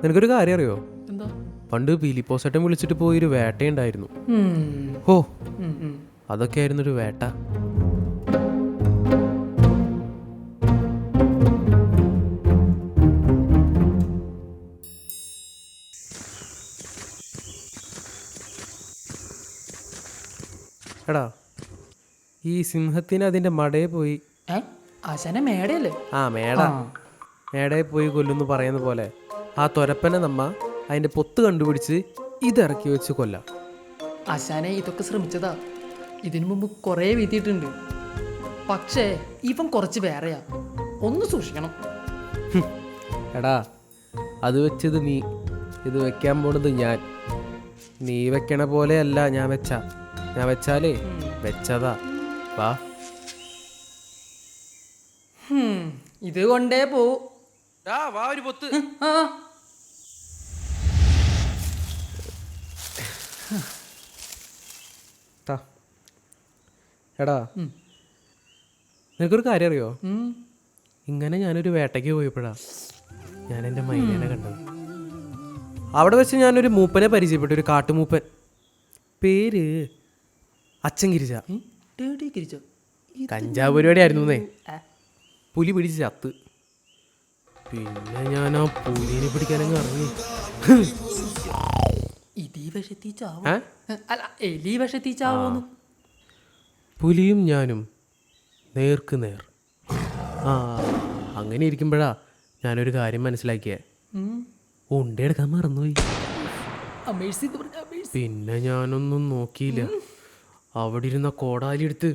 നിനക്കൊരു കാര്യം അറിയോ? എന്താ? പണ്ട് പീലിപ്പോസേട്ടൻ വിളിച്ചിട്ട് പോയൊരു വേട്ടയുണ്ടായിരുന്നു. ഓ അതൊക്കെ ആയിരുന്നു ഒരു വേട്ട. എടാ, ഈ സിംഹത്തിന് അതിൻ്റെ മടയെ പോയി ആശാനെ മേടയല്ലേ? മേടയെ പോയി കൊല്ലുന്നു പറയുന്ന പോലെ ആ തൊരപ്പനെ നമ്മ അതിൻ്റെ പൊത്ത് കണ്ടുപിടിച്ച് ഇതിറക്കി വെച്ച് കൊല്ലാം. ആശാനെ ഇതൊക്കെ ശ്രമിച്ചതാ. ഇതിനു മുമ്പ് കുറേ വീത്തിയിട്ടുണ്ട്. പക്ഷേ ഇവൻ കുറച്ച് വേറെയാ, ഒന്ന് സൂക്ഷിക്കണം. എടാ, അത് വെച്ചത് നീ, ഇത് വെക്കാൻ പോണത് ഞാൻ. നീ വെക്കണ പോലെയല്ല ഞാൻ വെച്ചാലേ വെച്ചതാ. വാ, ഇത് കൊണ്ടേ പോവും. വാ ഒരു പൊത്ത്. എടാ, നിനക്കൊരു കാര്യം അറിയോ? ഇങ്ങനെ ഞാനൊരു വേട്ടയ്ക്ക് പോയപ്പോഴാ ഞാൻ എൻ്റെ മൈനേനെ കണ്ടത്. അവിടെ വെച്ച് ഞാനൊരു മൂപ്പനെ പരിചയപ്പെട്ടു, ഒരു കാട്ടുമൂപ്പൻ. പേര് അച്ചൻകിരിച്ച. കഞ്ചാവ് പരിപാടി ആയിരുന്നേ. പുലി പിടിച്ച് ചത്ത്. പിന്നെ ഞാൻ ആ പുലിനെ പിടിക്കാനങ്ങ് ഇറങ്ങി. പുലിയും ഞാനും നേർക്ക് നേർ. അങ്ങനെ ഇരിക്കുമ്പോഴാ ഞാനൊരു കാര്യം മനസ്സിലാക്കിയേ. ഉണ്ടെടുക്കാൻ മറന്നുപോയി. പിന്നെ ഞാനൊന്നും നോക്കിയില്ല. അവിടെ ഇരുന്ന കോടാലി എടുത്ത്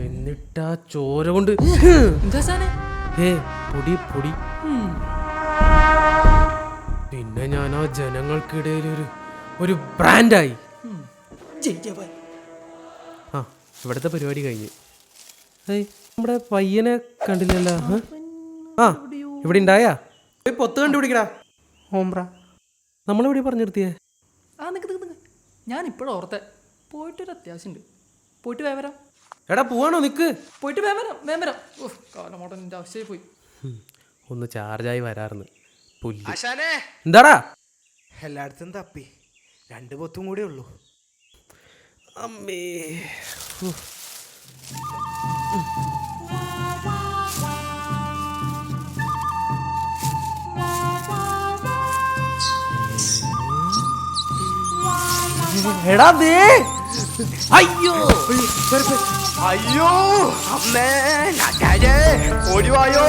എന്നിട്ടാ ചോര കൊണ്ട് പൊടി. പിന്നെ ഞാൻ ആ ജനങ്ങൾക്കിടയിൽ ഒരു ബ്രാൻഡായി. ഇവിടുത്തെ പരിപാടി കഴിഞ്ഞ്. നമ്മുടെ പയ്യനെ കണ്ടില്ലല്ലോ. ഇവിടെ ഉണ്ടായാ പൊത്ത് കണ്ടുപിടിക്കടാ. നമ്മളെവിടെ പറഞ്ഞു നിർത്തിയേ? ഞാൻ ഇപ്പോഴും ഓർത്തെ. പോയിട്ടൊരു അത്യാവശ്യമുണ്ട്, പോയിട്ട് വേവരാം. എടാ, പോവാണോ? നിക്ക്, പോയിട്ട് വേവരാം. കാലമോട്ടൻ്റെ ആവശ്യമായി പോയി. ഒന്ന് ചാർജായി വരാറുണ്ട്. എന്താടാ? എല്ലായിടത്തും തപ്പി, 2 പൊത്തും കൂടെ ഉള്ളൂ. അമ്മേ, എടാ ദേ, അയ്യോ അമ്മേ, ഓടിവായോ.